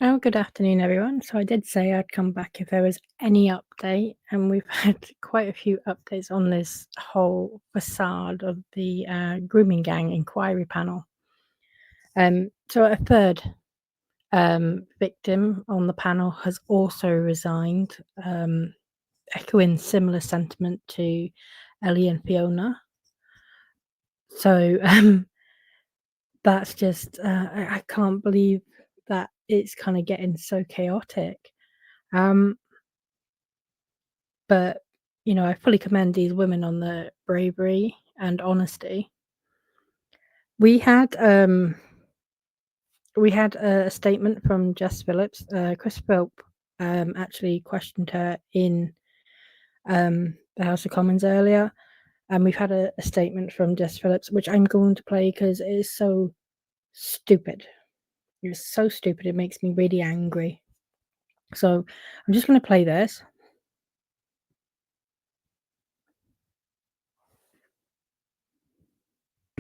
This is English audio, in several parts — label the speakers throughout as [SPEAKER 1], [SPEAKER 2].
[SPEAKER 1] Oh, good afternoon, everyone. So I did say I'd come back if there was any update, and we've had quite a few updates on this whole facade of the grooming gang inquiry panel. So a third victim on the panel has also resigned, echoing similar sentiment to Ellie and Fiona. So that's just I can't believe that it's kind of getting so chaotic. Um, But, I fully commend these women on their bravery and honesty. We had, a statement from Jess Phillips. Chris Philp, actually questioned her in, the House of Commons earlier, and we've had a statement from Jess Phillips, which I'm going to play because it is so stupid. It's so stupid, it makes me really angry. So, I'm just gonna play this.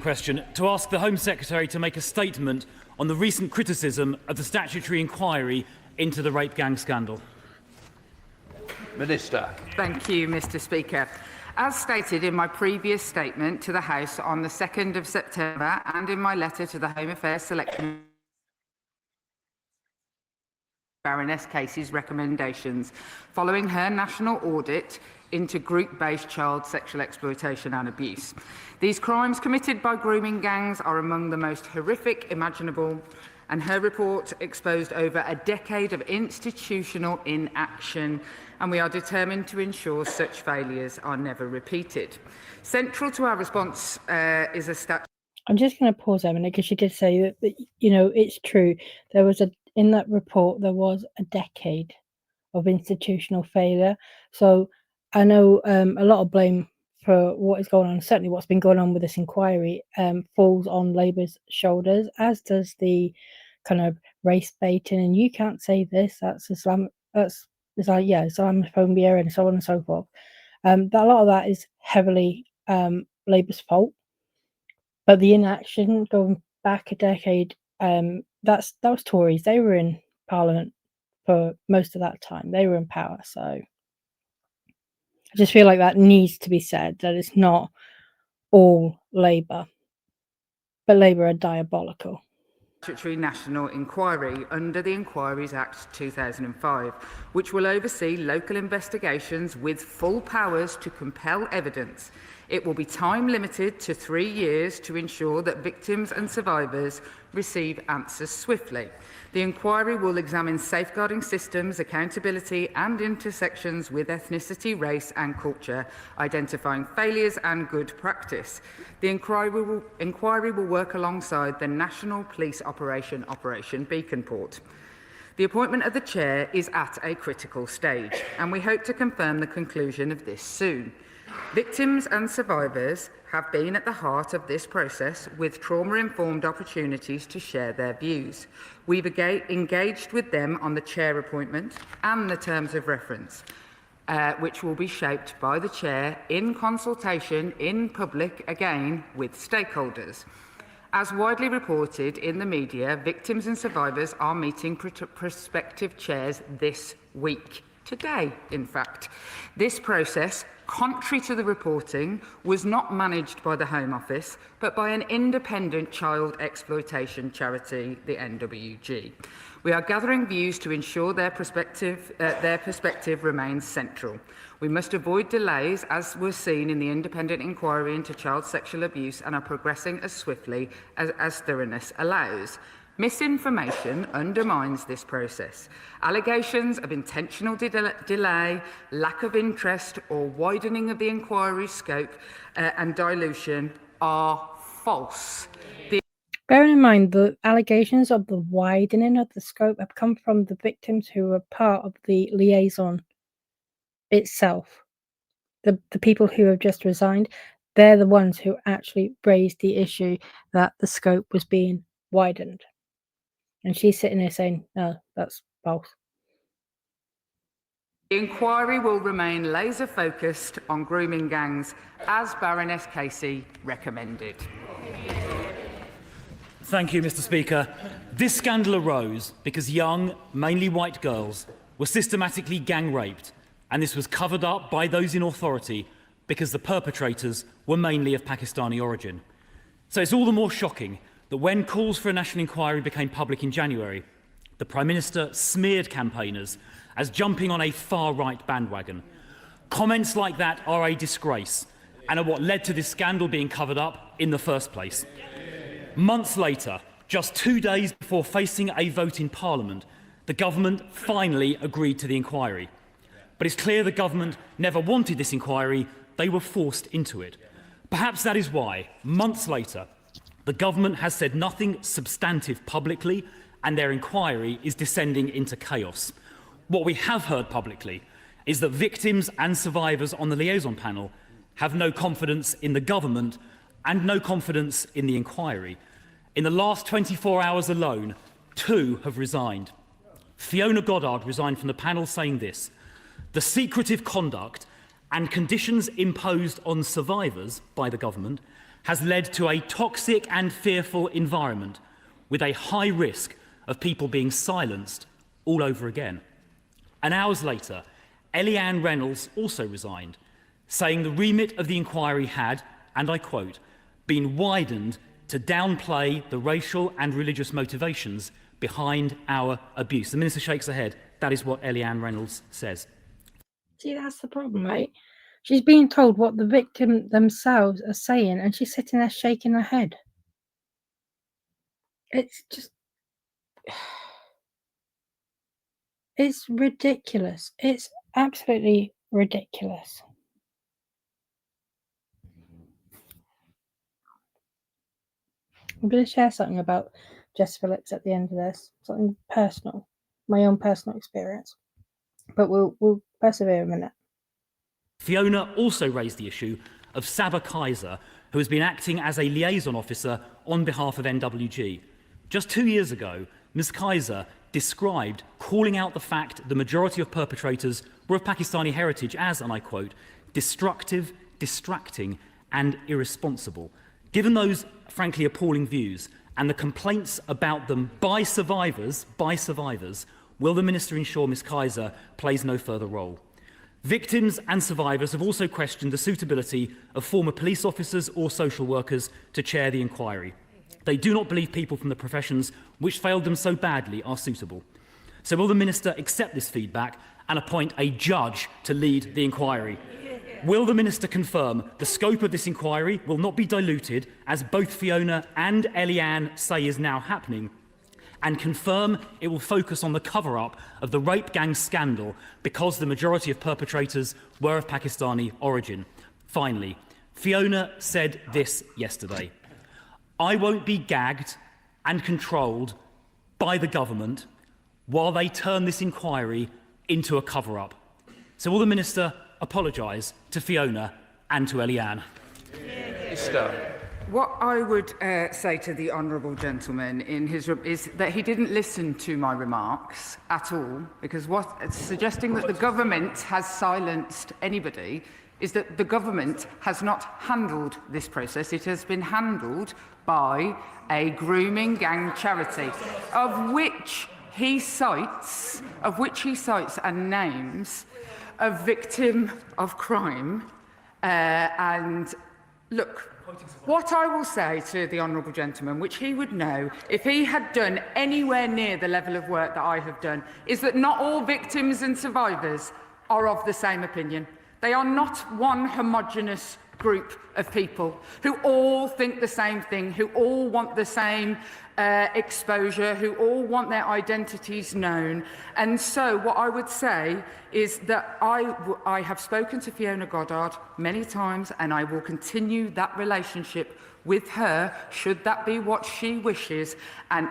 [SPEAKER 2] Question to ask the Home Secretary to make a statement on the recent criticism of the statutory inquiry into the rape gang scandal.
[SPEAKER 3] Minister.
[SPEAKER 4] Thank you, Mr. Speaker. As stated in my previous statement to the House on the 2nd of September and in my letter to the Home Affairs Selection Baroness Casey's recommendations following her national audit into group-based child sexual exploitation and abuse. These crimes committed by grooming gangs are among the most horrific imaginable, and her report exposed over a decade of institutional inaction, and we are determined to ensure such failures are never repeated. Central to our response is a statute.
[SPEAKER 1] I'm just going to pause there a minute because she did say that, it's true. There was in that report, there was a decade of institutional failure. So I know a lot of blame for what is going on, certainly what's been going on with this inquiry, falls on Labour's shoulders, as does the kind of race baiting. And you can't say this, that's Islamophobia and so on and so forth. That a lot of that is heavily Labour's fault. But the inaction going back a decade, that was Tories. They were in Parliament for most of that time. They were in power. So I just feel like that needs to be said, that it's not all Labour, but Labour are diabolical.
[SPEAKER 4] Statutory National Inquiry under the Inquiries Act 2005, which will oversee local investigations with full powers to compel evidence. It will be time limited to 3 years to ensure that victims and survivors receive answers swiftly. The inquiry will examine safeguarding systems, accountability and intersections with ethnicity, race and culture, identifying failures and good practice. The inquiry will work alongside the National Police Operation Beaconport. The appointment of the chair is at a critical stage, and we hope to confirm the conclusion of this soon. Victims and survivors have been at the heart of this process, with trauma-informed opportunities to share their views. We've engaged with them on the chair appointment and the terms of reference, which will be shaped by the chair in consultation in public, again, with stakeholders. As widely reported in the media, victims and survivors are meeting prospective chairs this week. Today, in fact. This process, contrary to the reporting, was not managed by the Home Office, but by an independent child exploitation charity, the NWG. We are gathering views to ensure their perspective remains central. We must avoid delays, as was seen in the independent inquiry into child sexual abuse, and are progressing as swiftly as thoroughness allows. Misinformation undermines this process. Allegations of intentional delay, lack of interest, or widening of the inquiry's scope and dilution are false.
[SPEAKER 1] Bearing in mind, the allegations of the widening of the scope have come from the victims who were part of the liaison itself. The people who have just resigned, they're the ones who actually raised the issue that the scope was being widened. And she's sitting there saying, no, that's false.
[SPEAKER 4] The inquiry will remain laser-focused on grooming gangs, as Baroness Casey recommended.
[SPEAKER 2] Thank you, Mr. Speaker. This scandal arose because young, mainly white girls were systematically gang raped, and this was covered up by those in authority because the perpetrators were mainly of Pakistani origin. So it's all the more shocking that when calls for a national inquiry became public in January, the Prime Minister smeared campaigners as jumping on a far-right bandwagon. Comments like that are a disgrace and are what led to this scandal being covered up in the first place. Months later, just 2 days before facing a vote in Parliament, the government finally agreed to the inquiry. But it's clear the government never wanted this inquiry, they were forced into it. Perhaps that is why, months later, the government has said nothing substantive publicly and their inquiry is descending into chaos. What we have heard publicly is that victims and survivors on the liaison panel have no confidence in the government and no confidence in the inquiry. In the last 24 hours alone, 2 have resigned. Fiona Goddard resigned from the panel saying this: "The secretive conduct and conditions imposed on survivors by the government has led to a toxic and fearful environment with a high risk of people being silenced all over again." And hours later, Eliane Reynolds also resigned, saying the remit of the inquiry had, and I quote, been widened to downplay the racial and religious motivations behind our abuse. The Minister shakes her head. That is what Eliane Reynolds says.
[SPEAKER 1] See, that's the problem, right? She's being told what the victim themselves are saying, and she's sitting there shaking her head. It's just... It's ridiculous. It's absolutely ridiculous. I'm going to share something about Jess Phillips at the end of this, something personal, my own personal experience. But we'll persevere a minute.
[SPEAKER 2] Fiona also raised the issue of Saba Kaiser, who has been acting as a liaison officer on behalf of NWG. Just 2 years ago, Ms. Kaiser described calling out the fact the majority of perpetrators were of Pakistani heritage as, and I quote, destructive, distracting, and irresponsible. Given those, frankly, appalling views and the complaints about them by survivors, will the Minister ensure Ms. Kaiser plays no further role? Victims and survivors have also questioned the suitability of former police officers or social workers to chair the inquiry. They do not believe people from the professions which failed them so badly are suitable. So will the Minister accept this feedback and appoint a judge to lead the inquiry? Will the Minister confirm the scope of this inquiry will not be diluted, as both Fiona and Eliane say is now happening, and confirm it will focus on the cover-up of the rape gang scandal because the majority of perpetrators were of Pakistani origin? Finally, Fiona said this yesterday: "I won't be gagged and controlled by the government while they turn this inquiry into a cover-up." So will the Minister apologise to Fiona and to Eliane?
[SPEAKER 4] What I would say to the honourable gentleman is that he didn't listen to my remarks at all, because suggesting that the government has silenced anybody is that the government has not handled this process. It has been handled by a grooming gang charity, of which he cites and names a victim of crime. And look, what I will say to the honourable gentleman, which he would know if he had done anywhere near the level of work that I have done, is that not all victims and survivors are of the same opinion. They are not one homogenous group of people who all think the same thing, who all want the same exposure, who all want their identities known. And so what I would say is that I have spoken to Fiona Goddard many times, and I will continue that relationship with her, should that be what she wishes. And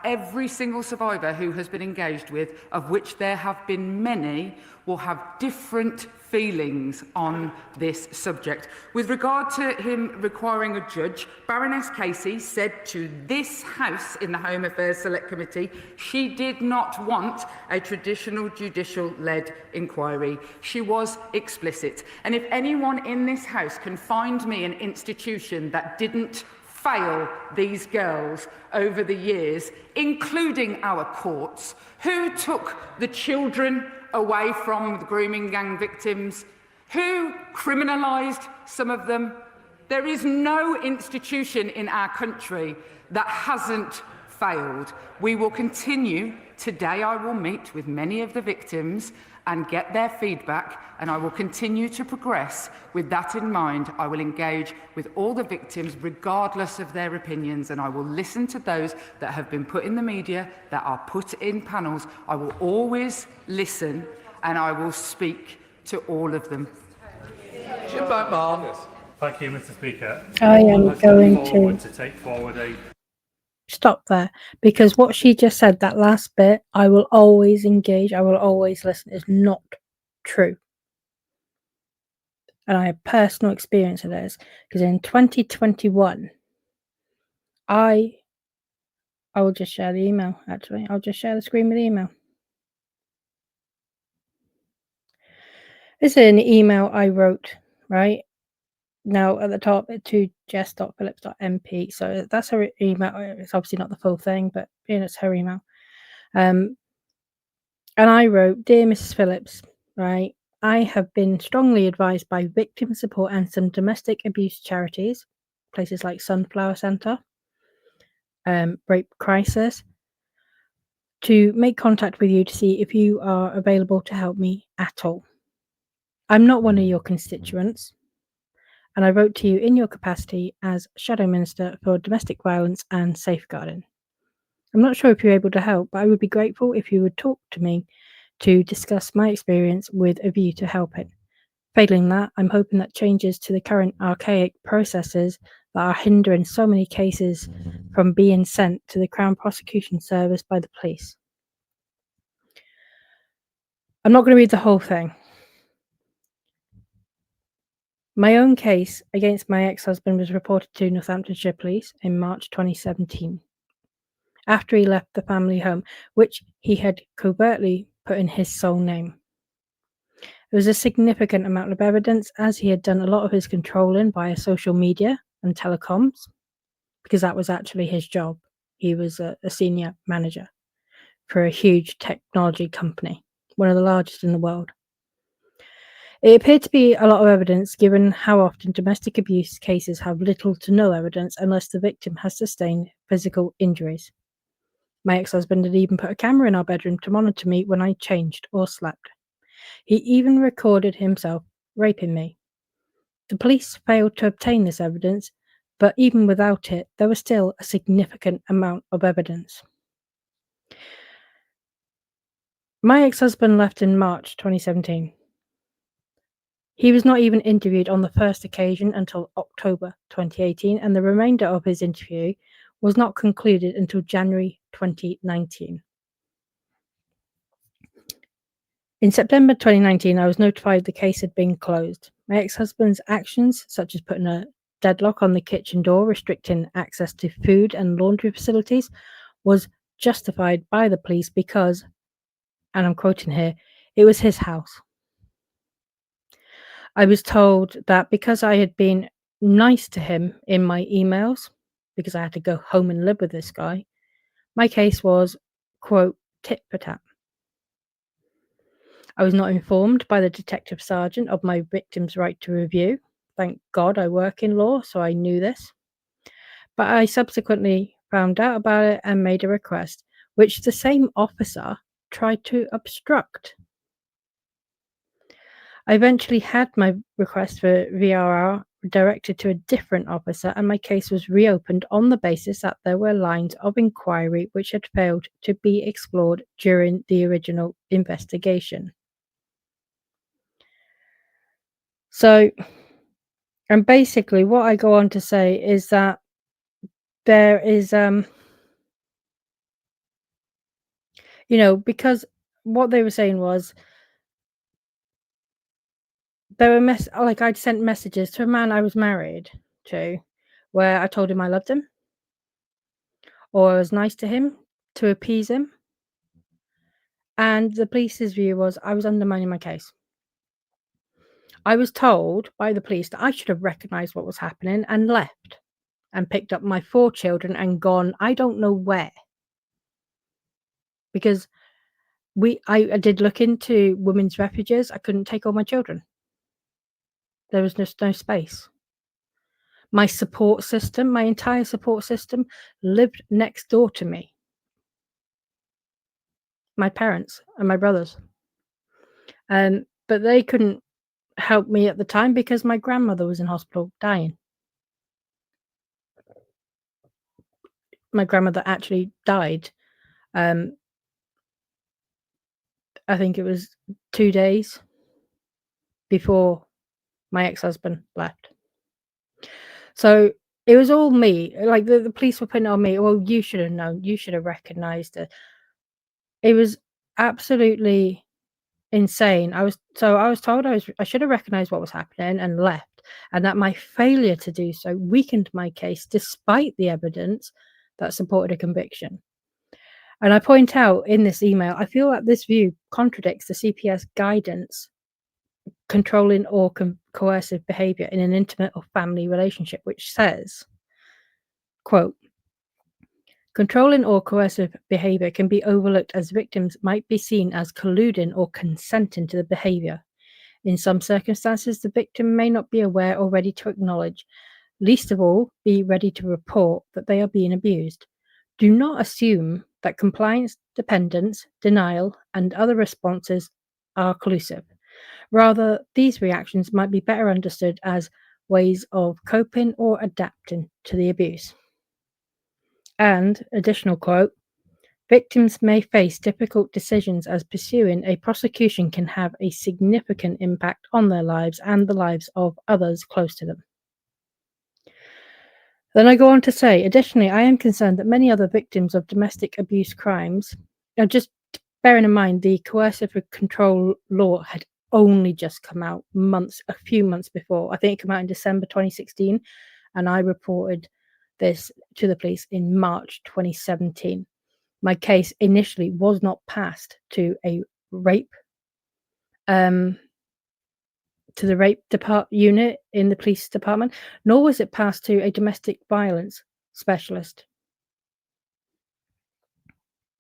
[SPEAKER 4] every single survivor who has been engaged with, of which there have been many, will have different feelings on this subject. With regard to him requiring a judge, Baroness Casey said to this House in the Home Affairs Select Committee she did not want a traditional judicial-led inquiry. She was explicit. And if anyone in this House can find me an institution that didn't fail these girls over the years, including our courts? Who took the children away from the grooming gang victims? Who criminalised some of them? There is no institution in our country that hasn't failed. We will continue. Today I will meet with many of the victims and get their feedback, and I will continue to progress. With that in mind, I will engage with all the victims regardless of their opinions, and I will listen to those that have been put in the media, that are put in panels. I will always listen and I will speak to all of them.
[SPEAKER 3] Jim Backman.
[SPEAKER 5] Thank you, Mr. Speaker.
[SPEAKER 1] I am going
[SPEAKER 5] to take forward a
[SPEAKER 1] stop there, because what she just said, that last bit, I will always engage, I will always listen, is not true. And I have personal experience of this, because in 2021, I will just share the email, actually. I'll just share the screen with the email. This is an email I wrote, right? Now, at the top, to jess.phillips.mp. So that's her email. It's obviously not the full thing, but it's her email. And I wrote, "Dear Mrs. Phillips, right, I have been strongly advised by victim support and some domestic abuse charities, places like Sunflower Centre, Rape Crisis, to make contact with you to see if you are available to help me at all. I'm not one of your constituents, and I wrote to you in your capacity as Shadow Minister for Domestic Violence and Safeguarding. I'm not sure if you're able to help, but I would be grateful if you would talk to me to discuss my experience with a view to helping. Failing that, I'm hoping that changes to the current archaic processes that are hindering so many cases from being sent to the Crown Prosecution Service by the police." I'm not going to read the whole thing. My own case against my ex-husband was reported to Northamptonshire Police in March 2017, after he left the family home, which he had covertly put in his sole name. There was a significant amount of evidence, as he had done a lot of his controlling via social media and telecoms, because that was actually his job. He was a senior manager for a huge technology company, one of the largest in the world. It appeared to be a lot of evidence, given how often domestic abuse cases have little to no evidence unless the victim has sustained physical injuries. My ex-husband had even put a camera in our bedroom to monitor me when I changed or slept. He even recorded himself raping me. The police failed to obtain this evidence, but even without it, there was still a significant amount of evidence. My ex-husband left in March 2017. He was not even interviewed on the first occasion until October 2018, and the remainder of his interview was not concluded until January 2019. In September 2019, I was notified the case had been closed. My ex-husband's actions, such as putting a deadlock on the kitchen door, restricting access to food and laundry facilities, was justified by the police because, and I'm quoting here, it was his house. I was told that because I had been nice to him in my emails, because I had to go home and live with this guy, my case was, quote, tit for tat. I was not informed by the detective sergeant of my victim's right to review. Thank God I work in law, so I knew this. But I subsequently found out about it and made a request, which the same officer tried to obstruct. I eventually had my request for VRR directed to a different officer, and my case was reopened on the basis that there were lines of inquiry which had failed to be explored during the original investigation. So, and basically what I go on to say is that there is, because what they were saying was, there were I'd sent messages to a man I was married to, where I told him I loved him, or I was nice to him to appease him, and the police's view was I was undermining my case. I was told by the police that I should have recognised what was happening and left. and picked up my 4 children and gone, I don't know where. Because I did look into women's refuges. I couldn't take all my children. There was just no space. My support system, my entire support system, lived next door to me. My parents and my brothers. But they couldn't help me at the time because my grandmother was in hospital dying. My grandmother actually died. I think it was 2 days before my ex-husband left. So it was all me. Like the police were putting it on me. Well, you should have known. You should have recognized it. It was absolutely insane. I was told I should have recognized what was happening and left, and that my failure to do so weakened my case despite the evidence that supported a conviction. And I point out in this email, I feel that this view contradicts the CPS guidance controlling or coercive behavior in an intimate or family relationship, which says, quote, controlling or coercive behavior can be overlooked as victims might be seen as colluding or consenting to the behavior. In some circumstances, the victim may not be aware or ready to acknowledge, least of all, be ready to report that they are being abused. Do not assume that compliance, dependence, denial, and other responses are collusive. Rather, these reactions might be better understood as ways of coping or adapting to the abuse. And, additional quote, victims may face difficult decisions as pursuing a prosecution can have a significant impact on their lives and the lives of others close to them. Then I go on to say, additionally, I am concerned that many other victims of domestic abuse crimes, now just bearing in mind the coercive control law had only just come out a few months before. I think it came out in December 2016, and I reported this to the police in March 2017. My case initially was not passed to a rape, to the rape unit in the police department, nor was it passed to a domestic violence specialist.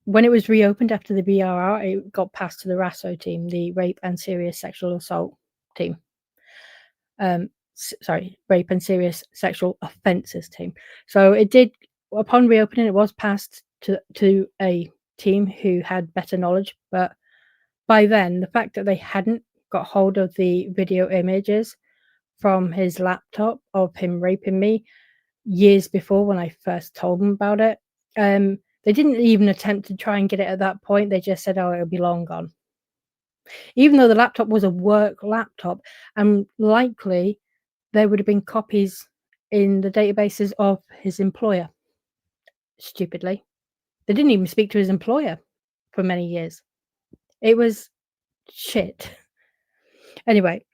[SPEAKER 1] When it was reopened after the BRR, it got passed to the RASO team, the Rape and Serious Sexual Assault team. Rape and Serious Sexual Offences team. So it did, upon reopening, it was passed to a team who had better knowledge. But by then, the fact that they hadn't got hold of the video images from his laptop of him raping me years before when I first told them about it, they didn't even attempt to try and get it at that point. They just said, oh, it'll be long gone. Even though the laptop was a work laptop, and likely there would have been copies in the databases of his employer. Stupidly. They didn't even speak to his employer for many years. It was shit. Anyway,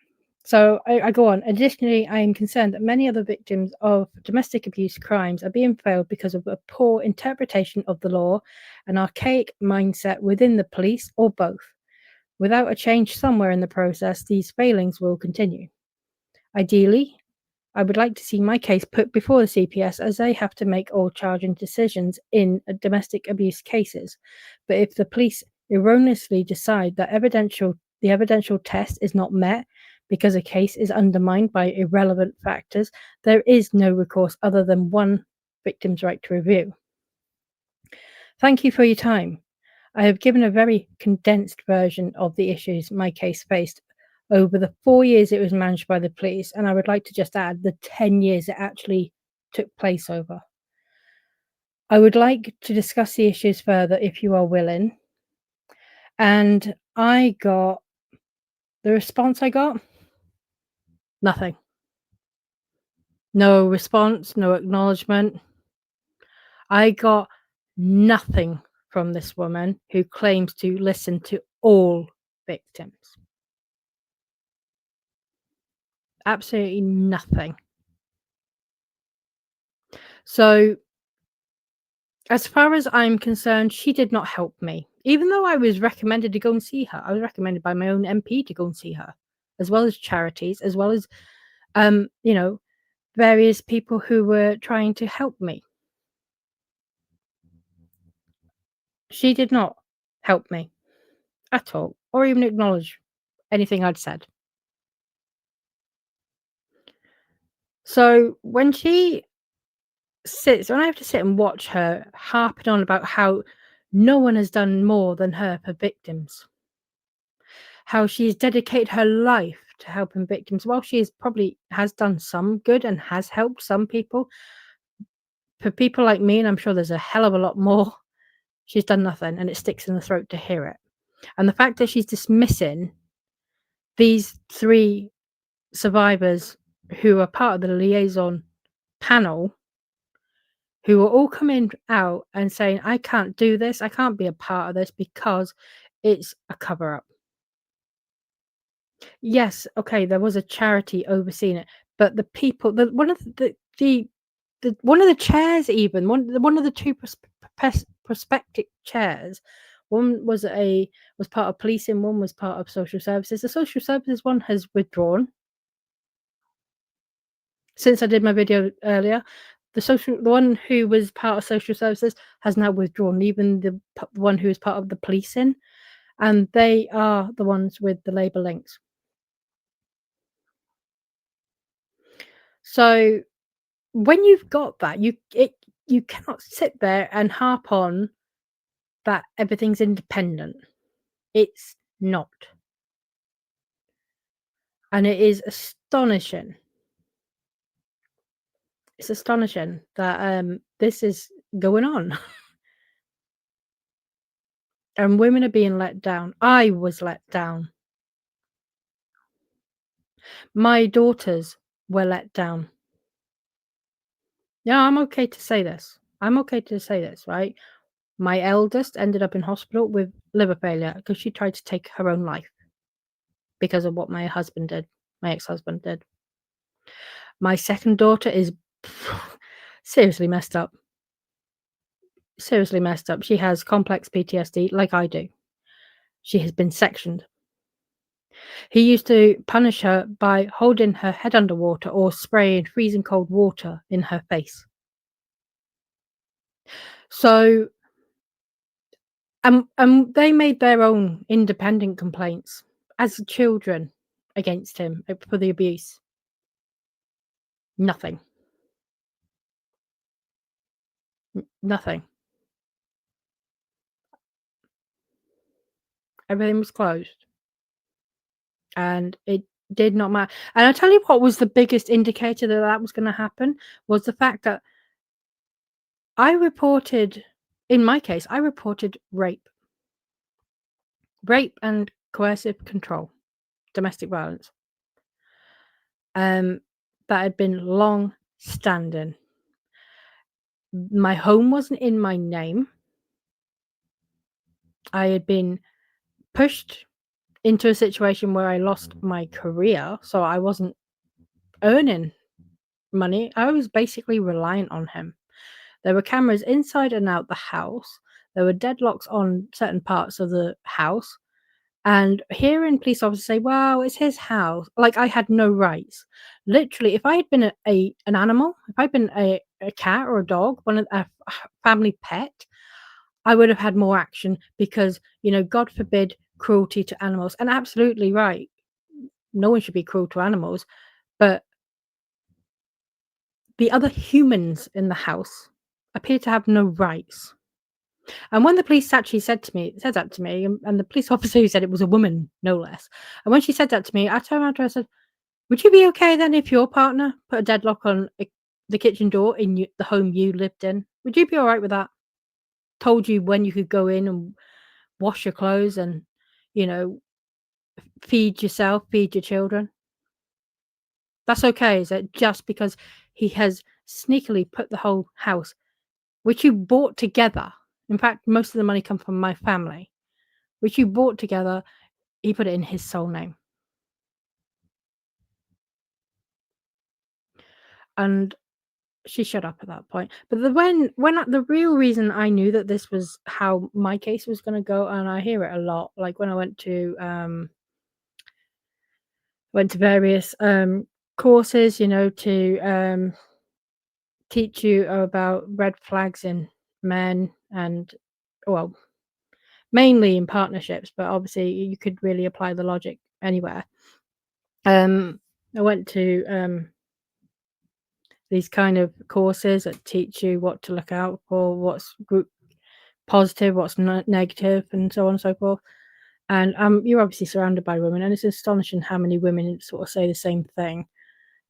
[SPEAKER 1] so I go on. Additionally, I am concerned that many other victims of domestic abuse crimes are being failed because of a poor interpretation of the law, an archaic mindset within the police, or both. Without a change somewhere in the process, these failings will continue. Ideally, I would like to see my case put before the CPS, as they have to make all charging decisions in domestic abuse cases. But if the police erroneously decide that the evidential test is not met because a case is undermined by irrelevant factors, there is no recourse other than one victim's right to review. Thank you for your time. I have given a very condensed version of the issues my case faced over the 4 years it was managed by the police, and I would like to just add the 10 years it actually took place over. I would like to discuss the issues further if you are willing. And the response I got, nothing. No response, no acknowledgement. I got nothing from this woman who claims to listen to all victims. Absolutely nothing. So, as far as I'm concerned, she did not help me. Even though I was recommended to go and see her, I was recommended by my own MP to go and see her, as well as charities, as well as, various people who were trying to help me. She did not help me at all, or even acknowledge anything I'd said. So when I have to sit and watch her harping on about how no one has done more than her for victims, how she's dedicated her life to helping victims, while she has done some good and has helped some people, for people like me, and I'm sure there's a hell of a lot more, she's done nothing, and it sticks in the throat to hear it. And the fact that she's dismissing these 3 survivors who are part of the liaison panel, who are all coming out and saying, I can't do this, I can't be a part of this because it's a cover up. Yes, okay, there was a charity overseeing it, but the people, one of one of the chairs, even one of the 2 prospective chairs, one was part of policing, one was part of social services. The social services one has withdrawn since I did my video earlier. The one who was part of social services has now withdrawn, even the one who is part of the policing, and they are the ones with the Labour links. So when you've got that, you cannot sit there and harp on that everything's independent. It's not. And it is astonishing. It's astonishing that this is going on. And women are being let down. I was let down. My daughters were let down. Yeah, I'm okay to say this. Right? My eldest ended up in hospital with liver failure because she tried to take her own life because of what my ex-husband did. My second daughter is seriously messed up. She has complex PTSD like I do. She has been sectioned. He used to punish her by holding her head underwater or spraying freezing cold water in her face. So, they made their own independent complaints as children against him for the abuse. Nothing. Nothing. Everything was closed. And it did not matter. And I'll tell you what was the biggest indicator that was going to happen was the fact that in my case, I reported rape. Rape and coercive control, domestic violence. That had been long standing. My home wasn't in my name. I had been pushed into a situation where I lost my career, so I wasn't earning money. I was basically reliant on him. There were cameras inside and out the house. There were deadlocks on certain parts of the house. And hearing police officers say, well, it's his house, like I had no rights. Literally, if I had been an animal, if I'd been a cat or a dog, a family pet, I would have had more action because, God forbid cruelty to animals. And absolutely right. No one should be cruel to animals. But the other humans in the house appear to have no rights. And when the police actually said that to me, and the police officer who said it was a woman, no less. And when she said that to me, I turned around to her and said, would you be okay then if your partner put a deadlock on the kitchen door in the home you lived in? Would you be all right with that? Told you when you could go in and wash your clothes and, feed yourself, feed your children? That's okay, is it? Just because he has sneakily put the whole house, which you bought together. In fact, most of the money come from my family, which you bought together. He put it in his sole name. And she shut up at that point. But the real reason I knew that this was how my case was going to go, and I hear it a lot, like when I went to various courses, to teach you about red flags in men and, well, mainly in partnerships, but obviously you could really apply the logic anywhere. I went to these kind of courses that teach you what to look out for, what's positive, what's negative, and so on and so forth. And you're obviously surrounded by women, and it's astonishing how many women sort of say the same thing.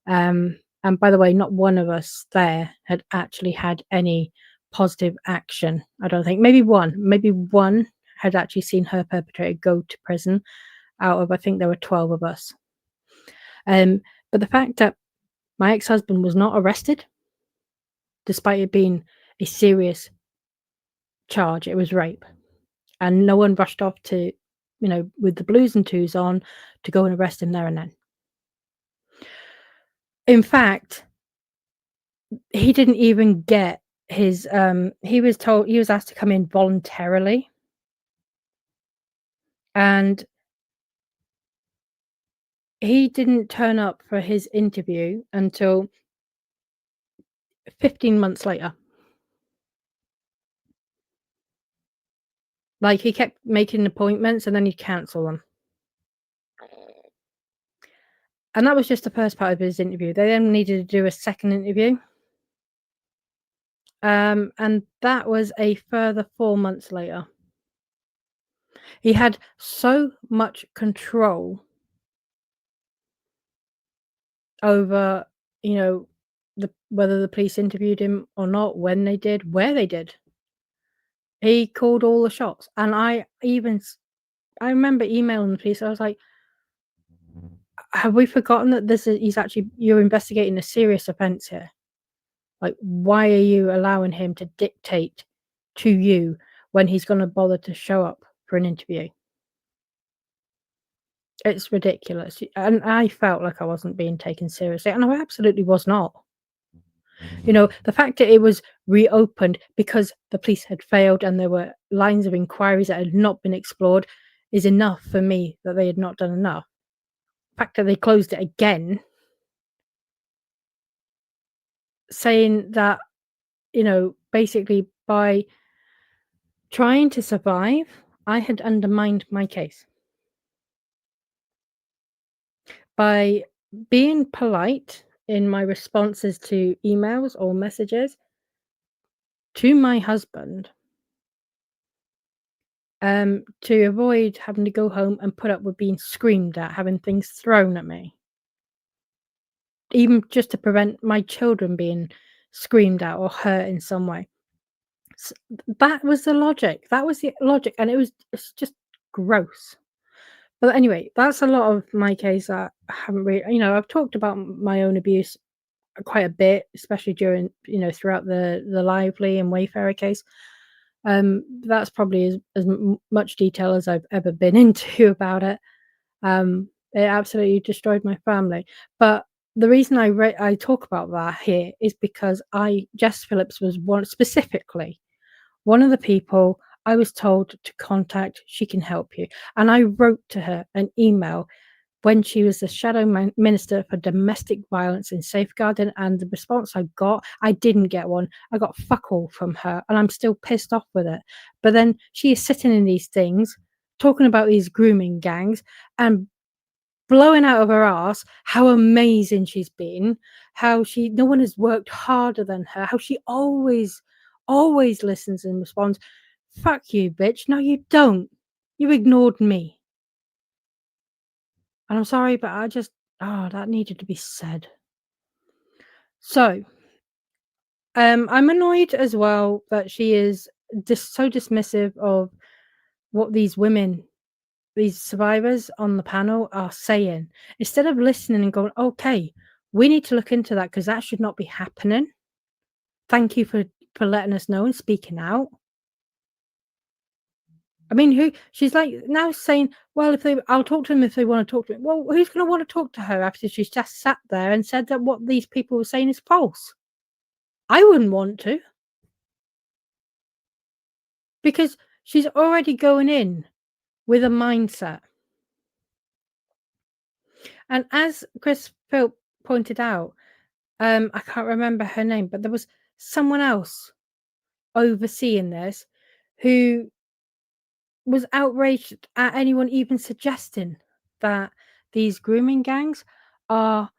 [SPEAKER 1] And by the way, not one of us there had actually had any positive action. I don't think. Maybe one had actually seen her perpetrator go to prison out of, I think there were 12 of us. But the fact that my ex-husband was not arrested, despite it being a serious charge, it was rape. And no one rushed off to, with the blues and twos on, to go and arrest him there and then. In fact, he didn't even get his, he was asked to come in voluntarily. And he didn't turn up for his interview until 15 months later. Like, he kept making appointments and then he'd cancel them. And that was just the first part of his interview. They then needed to do a second interview. And that was a further 4 months later. He had so much control over, whether the police interviewed him or not, when they did, where they did. He called all the shots. And I remember emailing the police. I was like, have we forgotten that you're investigating a serious offense here? Like, why are you allowing him to dictate to you when he's going to bother to show up for an interview? It's ridiculous. And I felt like I wasn't being taken seriously, and I absolutely was not. The fact that it was reopened because the police had failed and there were lines of inquiries that had not been explored is enough for me that they had not done enough. The fact that they closed it again, saying that, basically by trying to survive, I had undermined my case. By being polite in my responses to emails or messages to my husband, to avoid having to go home and put up with being screamed at, having things thrown at me. Even just to prevent my children being screamed at or hurt in some way. That was the logic. That was the logic, and it's just gross. But anyway, that's a lot of my case. I haven't really, I've talked about my own abuse quite a bit, especially during, throughout the Lively and Wayfarer case. That's probably as much detail as I've ever been into about it. It absolutely destroyed my family. But the reason I talk about that here is because Jess Phillips was specifically one of the people I was told to contact. She can help you. And I wrote to her an email when she was the Shadow Minister for Domestic Violence and Safeguarding, and the response I didn't get one. I got fuck all from her, and I'm still pissed off with it. But then she is sitting in these things, talking about these grooming gangs, and blowing out of her ass how amazing she's been, how no one has worked harder than her, how she always listens and responds. Fuck you, bitch. No, you don't. You ignored me. And I'm sorry, but that needed to be said. So, I'm annoyed as well that she is so dismissive of what these survivors on the panel are saying. Instead of listening and going, okay, we need to look into that because that should not be happening. Thank you for letting us know and speaking out. I mean, she's like now saying, well, I'll talk to them if they want to talk to me. Well, who's going to want to talk to her after she's just sat there and said that what these people were saying is false? I wouldn't want to. Because she's already going in with a mindset. And as Chris Philp pointed out, I can't remember her name, but there was someone else overseeing this who was outraged at anyone even suggesting that these grooming gangs are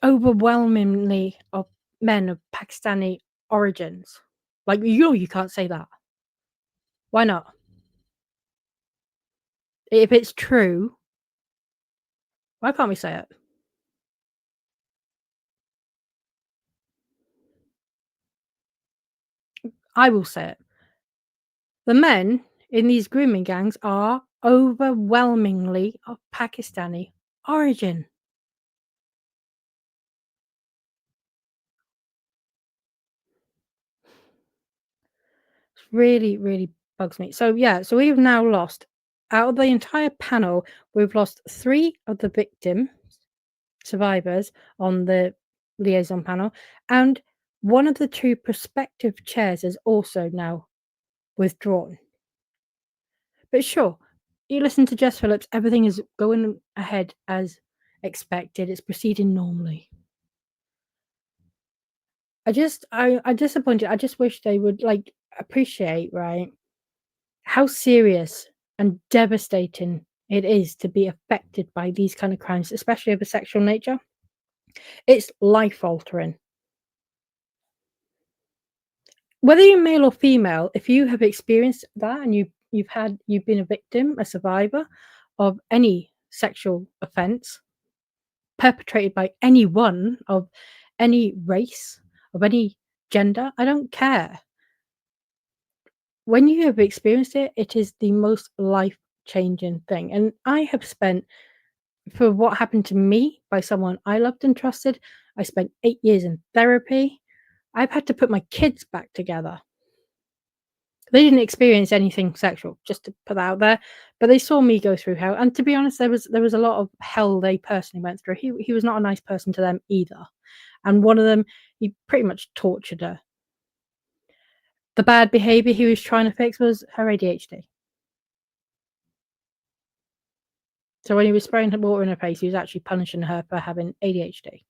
[SPEAKER 1] overwhelmingly of men of Pakistani origins. Like, you can't say that. Why not? If it's true, why can't we say it? I will say it. The men in these grooming gangs are overwhelmingly of Pakistani origin. Really, really bugs me. So yeah, so we've now lost out of the entire panel, we've lost 3 of the victim survivors on the liaison panel, and one of the 2 prospective chairs is also now withdrawn. But sure, you listen to Jess Phillips, everything is going ahead as expected. It's proceeding normally. I'm disappointed. I just wish they would like appreciate, right, how serious and devastating it is to be affected by these kind of crimes, especially of a sexual nature. It's life altering. Whether you're male or female, if you have experienced that and you've been a victim, a survivor of any sexual offense perpetrated by anyone of any race, of any gender, I don't care. When you have experienced it, it is the most life-changing thing. And I have spent, for what happened to me by someone I loved and trusted, I spent 8 years in therapy. I've had to put my kids back together. They didn't experience anything sexual, just to put that out there, but they saw me go through hell. And to be honest, there was a lot of hell they personally went through. He was not a nice person to them either. And one of them, he pretty much tortured her. The bad behavior he was trying to fix was her ADHD. So when he was spraying water in her face, he was actually punishing her for having ADHD.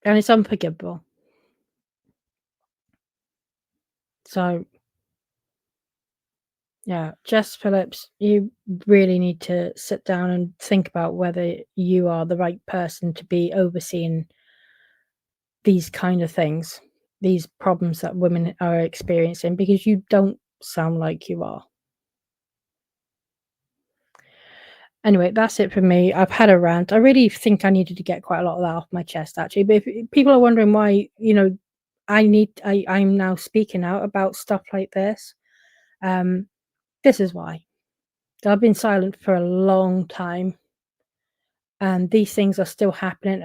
[SPEAKER 1] And it's unforgivable. So, yeah, Jess Phillips, you really need to sit down and think about whether you are the right person to be overseeing these kind of things, these problems that women are experiencing, because you don't sound like you are. Anyway, that's it for me. I've had a rant. I really think I needed to get quite a lot of that off my chest, actually. But if people are wondering why, I'm now speaking out about stuff like this, this is why. I've been silent for a long time, and these things are still happening,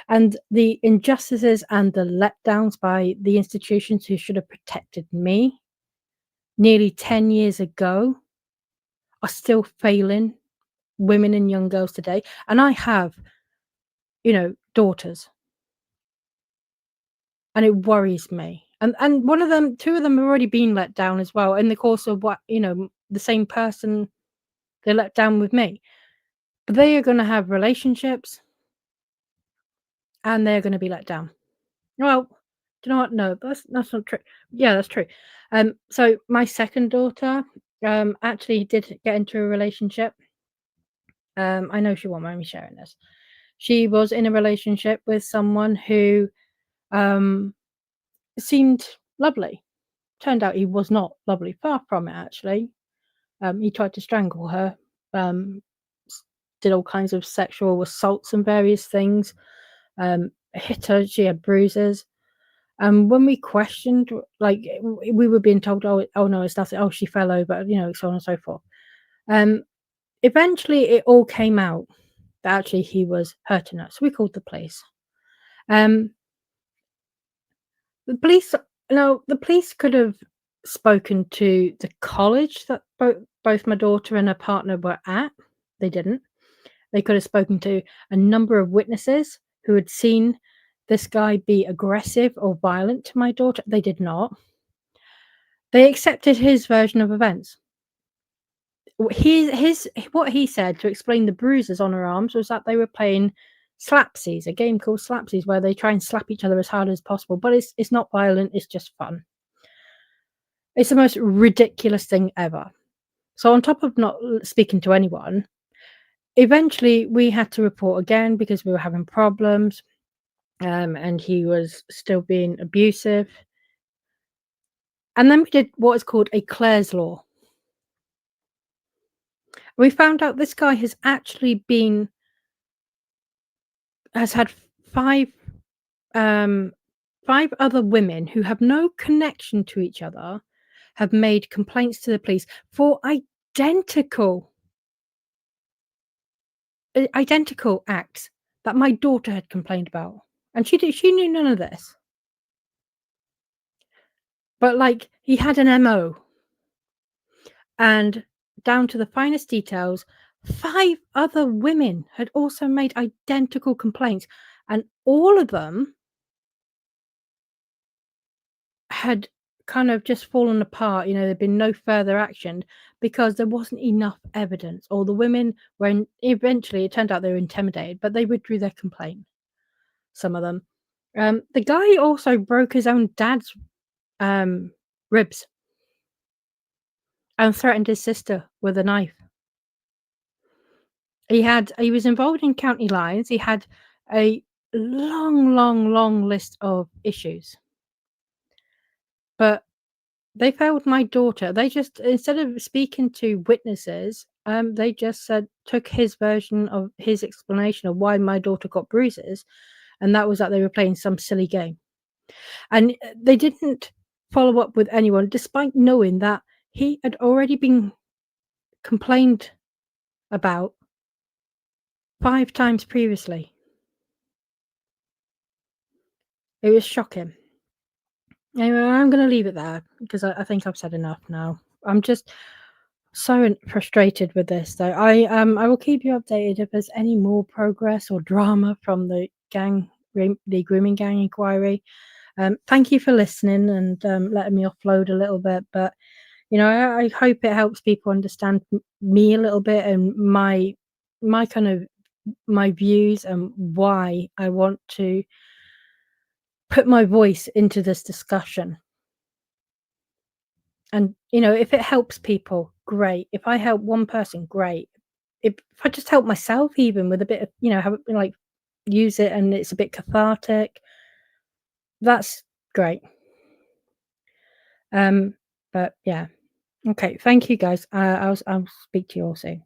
[SPEAKER 1] and the injustices and the letdowns by the institutions who should have protected me nearly 10 years ago are still failing women and young girls today. And I have, daughters, and it worries me. And two of them have already been let down as well in the course of the same person they let down with me. But they are going to have relationships, and they're going to be let down. Well, do you know what? No, that's not true. Yeah, that's true. So my second daughter, actually did get into a relationship. I know she won't mind me sharing this. She was in a relationship with someone who, seemed lovely. Turned out he was not lovely. Far from it, actually. He tried to strangle her. Did all kinds of sexual assaults and various things. Hit her. She had bruises. When we questioned, like we were being told, oh no, it's nothing. Oh, she fell over, so on and so forth. Eventually, it all came out that actually he was hurting her. So we called the police. The police, no, the police could have spoken to the college that both my daughter and her partner were at. They didn't. They could have spoken to a number of witnesses who had seen this guy be aggressive or violent to my daughter. They did not. They accepted his version of events. what he said to explain the bruises on her arms was that they were playing slapsies, a game called slapsies, where they try and slap each other as hard as possible. But it's not violent; it's just fun. It's the most ridiculous thing ever. So on top of not speaking to anyone, eventually we had to report again because we were having problems, and he was still being abusive. And then we did what is called a Clare's Law. We found out this guy has actually has had five other women who have no connection to each other have made complaints to the police for identical acts that my daughter had complained about, and she knew none of this. But like, he had an MO, and down to the finest details, 5 other women had also made identical complaints, and all of them had kind of just fallen apart. There'd been no further action because there wasn't enough evidence, or the women were eventually, it turned out they were intimidated, but they withdrew their complaint, some of them. The guy also broke his own dad's ribs and threatened his sister with a knife. He was involved in county lines. He had a long list of issues. But they failed my daughter. They just, instead of speaking to witnesses, they just took his version of his explanation of why my daughter got bruises, and that was that they were playing some silly game. And they didn't follow up with anyone, despite knowing that he had already been complained about 5 times previously. It was shocking. Anyway, I'm going to leave it there because I think I've said enough now. I'm just so frustrated with this, though. I will keep you updated if there's any more progress or drama from the grooming gang inquiry. Thank you for listening and letting me offload a little bit. But I hope it helps people understand me a little bit and my kind of my views and why I want to put my voice into this discussion. And if it helps people, great. If I help one person, great. If I just help myself, even with a bit of have use it and it's a bit cathartic, that's great. But yeah, okay. Thank you, guys. I'll speak to you all soon.